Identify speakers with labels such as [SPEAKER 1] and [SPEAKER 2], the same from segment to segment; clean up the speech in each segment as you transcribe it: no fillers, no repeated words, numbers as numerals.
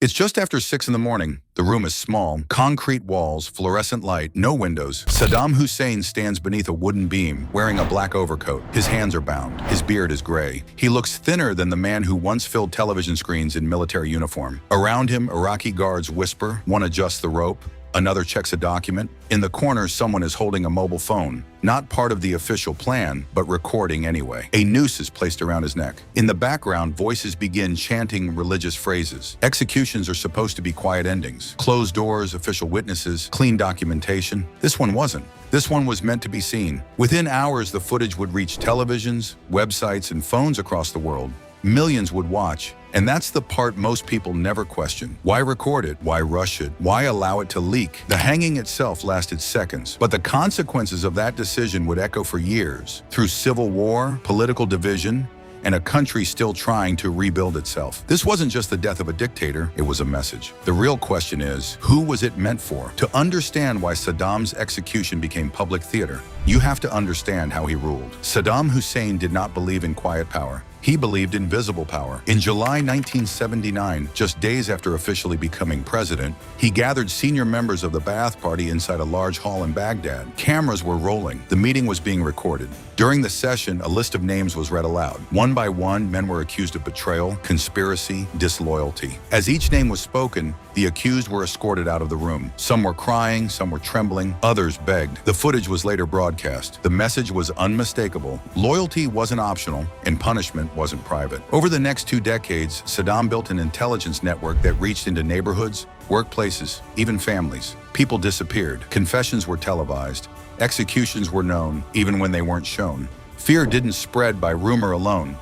[SPEAKER 1] It's just after 6 in the morning. The room is small, concrete walls, fluorescent light, no windows. Saddam Hussein stands beneath a wooden beam, wearing a black overcoat. His hands are bound. His beard is gray. He looks thinner than the man who once filled television screens in military uniform. Around him, Iraqi guards whisper. One adjusts the rope. Another checks a document. In the corner, someone is holding a mobile phone. Not part of the official plan, but recording anyway. A noose is placed around his neck. In the background, voices begin chanting religious phrases. Executions are supposed to be quiet endings. Closed doors, official witnesses, clean documentation. This one wasn't. This one was meant to be seen. Within hours, the footage would reach televisions, websites, and phones across the world. Millions would watch. And that's the part most people never question. Why record it? Why rush it? Why allow it to leak? The hanging itself lasted seconds, but the consequences of that decision would echo for years, through civil war, political division, and a country still trying to rebuild itself. This wasn't just the death of a dictator, it was a message. The real question is, who was it meant for? To understand why Saddam's execution became public theater, you have to understand how he ruled. Saddam Hussein did not believe in quiet power. He believed in visible power. In July 1979, just days after officially becoming president, he gathered senior members of the Ba'ath Party inside a large hall in Baghdad. Cameras were rolling. The meeting was being recorded. During the session, a list of names was read aloud. One by one, men were accused of betrayal, conspiracy, disloyalty. As each name was spoken, the accused were escorted out of the room. Some were crying, some were trembling, others begged. The footage was later broadcast. The message was unmistakable. Loyalty wasn't optional, and punishment wasn't private. Over the next 2 decades, Saddam built an intelligence network that reached into neighborhoods, workplaces, even families. People disappeared. Confessions were televised. Executions were known, even when they weren't shown. Fear didn't spread by rumor alone.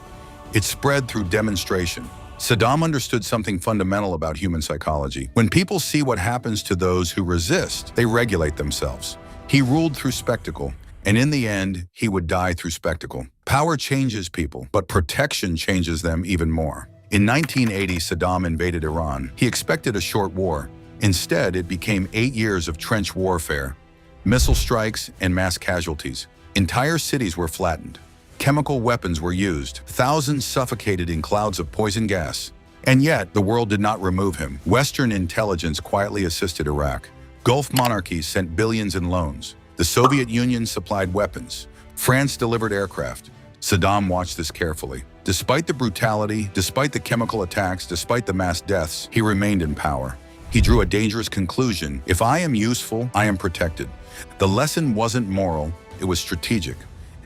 [SPEAKER 1] It spread through demonstration. Saddam understood something fundamental about human psychology. When people see what happens to those who resist, they regulate themselves. He ruled through spectacle, and in the end, he would die through spectacle. Power changes people, but protection changes them even more. In 1980, Saddam invaded Iran. He expected a short war. Instead, it became 8 years of trench warfare, missile strikes, and mass casualties. Entire cities were flattened. Chemical weapons were used. Thousands suffocated in clouds of poison gas. And yet, the world did not remove him. Western intelligence quietly assisted Iraq. Gulf monarchies sent billions in loans. The Soviet Union supplied weapons. France delivered aircraft. Saddam watched this carefully. Despite the brutality, despite the chemical attacks, despite the mass deaths, he remained in power. He drew a dangerous conclusion. If I am useful, I am protected. The lesson wasn't moral, it was strategic.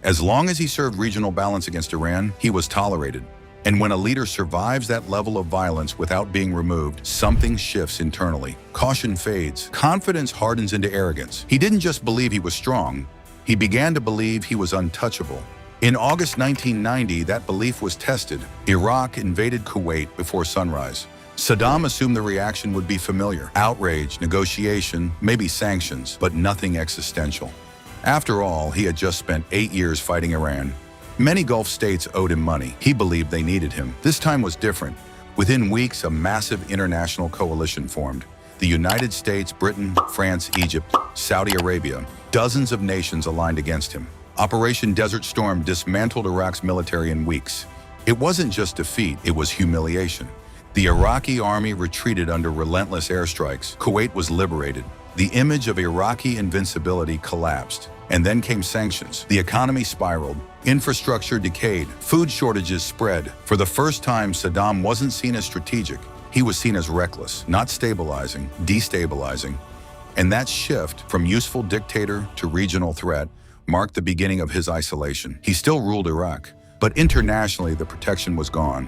[SPEAKER 1] As long as he served regional balance against Iran, he was tolerated. And when a leader survives that level of violence without being removed, something shifts internally. Caution fades. Confidence hardens into arrogance. He didn't just believe he was strong, he began to believe he was untouchable. In August 1990, that belief was tested. Iraq invaded Kuwait before sunrise. Saddam assumed the reaction would be familiar. Outrage, negotiation, maybe sanctions, but nothing existential. After all, he had just spent 8 years fighting Iran. Many Gulf states owed him money. He believed they needed him. This time was different. Within weeks, a massive international coalition formed. The United States, Britain, France, Egypt, Saudi Arabia, dozens of nations aligned against him. Operation Desert Storm dismantled Iraq's military in weeks. It wasn't just defeat, it was humiliation. The Iraqi army retreated under relentless airstrikes. Kuwait was liberated. The image of Iraqi invincibility collapsed. And then came sanctions. The economy spiraled. Infrastructure decayed. Food shortages spread. For the first time, Saddam wasn't seen as strategic. He was seen as reckless, not stabilizing, destabilizing. And that shift from useful dictator to regional threat marked the beginning of his isolation. He still ruled Iraq, but internationally the protection was gone.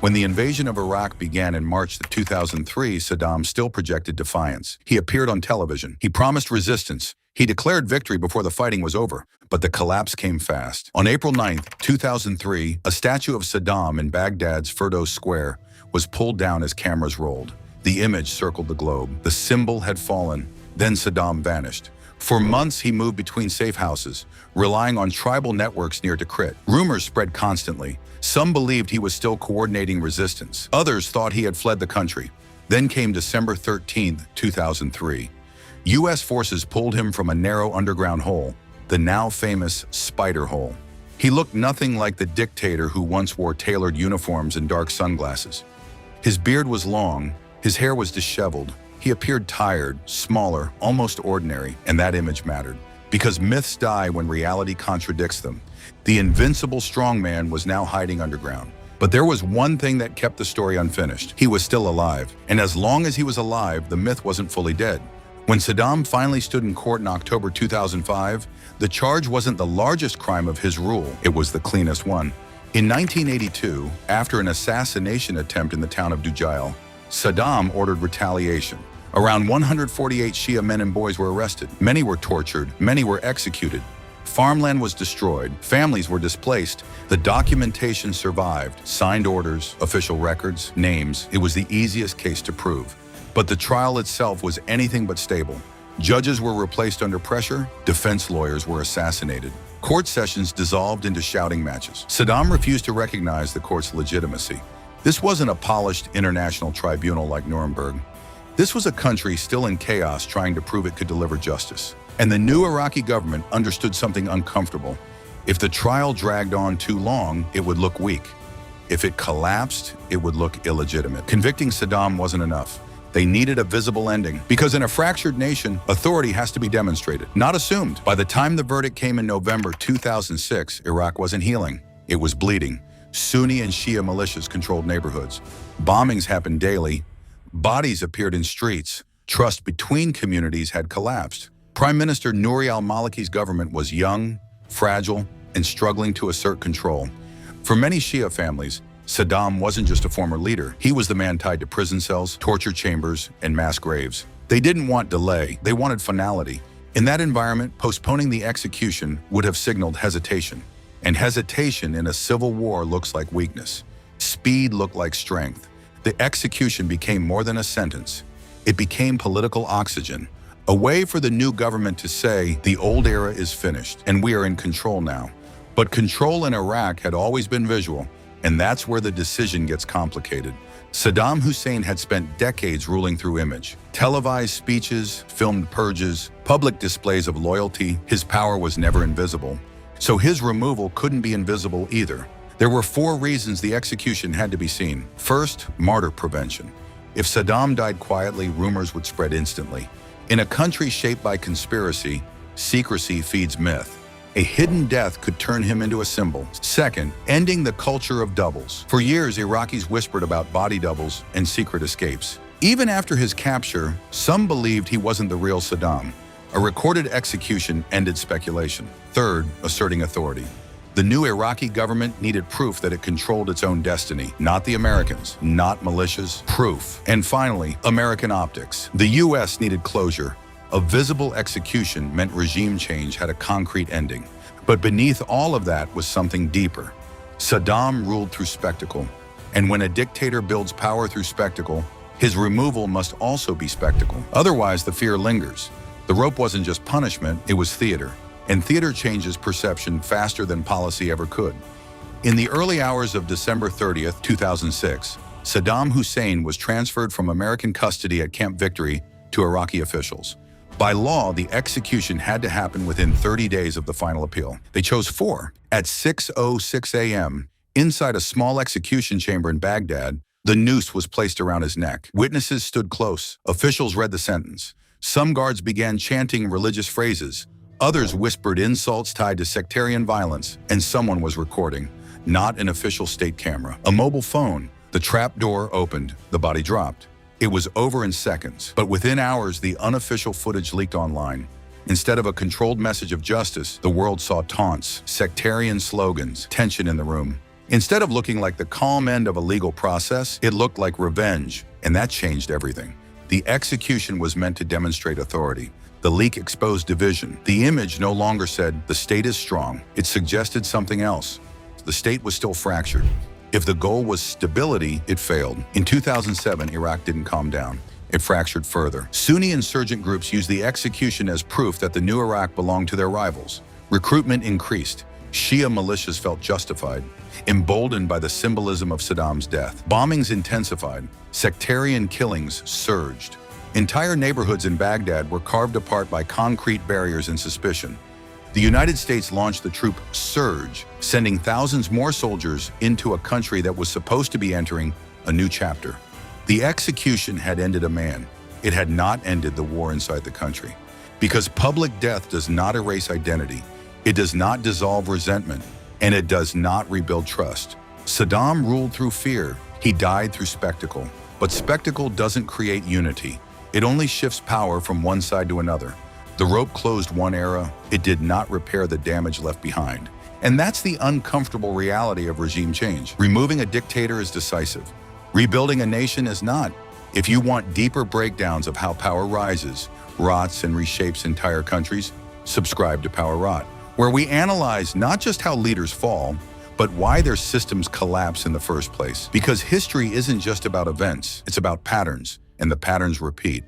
[SPEAKER 1] When the invasion of Iraq began in March 2003, Saddam still projected defiance. He appeared on television. He promised resistance. He declared victory before the fighting was over, but the collapse came fast. On April 9, 2003, a statue of Saddam in Baghdad's Firdos Square was pulled down as cameras rolled. The image circled the globe. The symbol had fallen. Then Saddam vanished. For months, he moved between safe houses, relying on tribal networks near Tikrit. Rumors spread constantly. Some believed he was still coordinating resistance. Others thought he had fled the country. Then came December 13, 2003. U.S. forces pulled him from a narrow underground hole, the now famous Spider Hole. He looked nothing like the dictator who once wore tailored uniforms and dark sunglasses. His beard was long, His hair was disheveled. He appeared tired, smaller, almost ordinary, and that image mattered. Because myths die when reality contradicts them. The invincible strongman was now hiding underground. But there was one thing that kept the story unfinished. He was still alive. And as long as he was alive, the myth wasn't fully dead. When Saddam finally stood in court in October 2005, the charge wasn't the largest crime of his rule, it was the cleanest one. In 1982, after an assassination attempt in the town of Dujail, Saddam ordered retaliation. Around 148 Shia men and boys were arrested. Many were tortured, many were executed. Farmland was destroyed, families were displaced. The documentation survived, signed orders, official records, names. It was the easiest case to prove. But the trial itself was anything but stable. Judges were replaced under pressure, defense lawyers were assassinated. Court sessions dissolved into shouting matches. Saddam refused to recognize the court's legitimacy. This wasn't a polished international tribunal like Nuremberg. This was a country still in chaos trying to prove it could deliver justice. And the new Iraqi government understood something uncomfortable. If the trial dragged on too long, it would look weak. If it collapsed, it would look illegitimate. Convicting Saddam wasn't enough. They needed a visible ending, because in a fractured nation, authority has to be demonstrated, not assumed. By the time the verdict came in November 2006, Iraq wasn't healing. It was bleeding. Sunni and Shia militias controlled neighborhoods. Bombings happened daily. Bodies appeared in streets. Trust between communities had collapsed. Prime Minister Nouri al-Maliki's government was young, fragile, and struggling to assert control. For many Shia families, Saddam wasn't just a former leader. He was the man tied to prison cells, torture chambers, and mass graves. They didn't want delay. They wanted finality. In that environment, postponing the execution would have signaled hesitation. And hesitation in a civil war looks like weakness. Speed looked like strength. The execution became more than a sentence. It became political oxygen. A way for the new government to say, the old era is finished, and we are in control now. But control in Iraq had always been visual, and that's where the decision gets complicated. Saddam Hussein had spent decades ruling through image. Televised speeches, filmed purges, public displays of loyalty. His power was never invisible. So his removal couldn't be invisible either. There were 4 reasons the execution had to be seen. First, martyr prevention. If Saddam died quietly, rumors would spread instantly. In a country shaped by conspiracy, secrecy feeds myth. A hidden death could turn him into a symbol. Second, ending the culture of doubles. For years, Iraqis whispered about body doubles and secret escapes. Even after his capture, some believed he wasn't the real Saddam. A recorded execution ended speculation. Third, asserting authority. The new Iraqi government needed proof that it controlled its own destiny, not the Americans, not militias, proof. And finally, American optics. The US needed closure. A visible execution meant regime change had a concrete ending. But beneath all of that was something deeper. Saddam ruled through spectacle. And when a dictator builds power through spectacle, his removal must also be spectacle. Otherwise, the fear lingers. The rope wasn't just punishment, it was theater. And theater changes perception faster than policy ever could. In the early hours of December 30th, 2006, Saddam Hussein was transferred from American custody at Camp Victory to Iraqi officials. By law, the execution had to happen within 30 days of the final appeal. They chose 4. At 6:06 a.m., inside a small execution chamber in Baghdad, the noose was placed around his neck. Witnesses stood close. Officials read the sentence. Some guards began chanting religious phrases. Others whispered insults tied to sectarian violence, and someone was recording. Not an official state camera. A mobile phone. The trap door opened. The body dropped. It was over in seconds, but within hours, the unofficial footage leaked online. Instead of a controlled message of justice, the world saw taunts, sectarian slogans, tension in the room. Instead of looking like the calm end of a legal process, it looked like revenge, and that changed everything. The execution was meant to demonstrate authority. The leak exposed division. The image no longer said, the state is strong. It suggested something else. The state was still fractured. If the goal was stability, it failed. In 2007, Iraq didn't calm down. It fractured further. Sunni insurgent groups used the execution as proof that the new Iraq belonged to their rivals. Recruitment increased. Shia militias felt justified, emboldened by the symbolism of Saddam's death. Bombings intensified. Sectarian killings surged. Entire neighborhoods in Baghdad were carved apart by concrete barriers and suspicion. The United States launched the troop Surge, sending thousands more soldiers into a country that was supposed to be entering a new chapter. The execution had ended a man. It had not ended the war inside the country. Because public death does not erase identity, it does not dissolve resentment, and it does not rebuild trust. Saddam ruled through fear. He died through spectacle. But spectacle doesn't create unity. It only shifts power from one side to another. The rope closed one era. It did not repair the damage left behind. And that's the uncomfortable reality of regime change. Removing a dictator is decisive. Rebuilding a nation is not. If you want deeper breakdowns of how power rises, rots, and reshapes entire countries, subscribe to Power Rot, where we analyze not just how leaders fall, but why their systems collapse in the first place. Because history isn't just about events, it's about patterns, and the patterns repeat.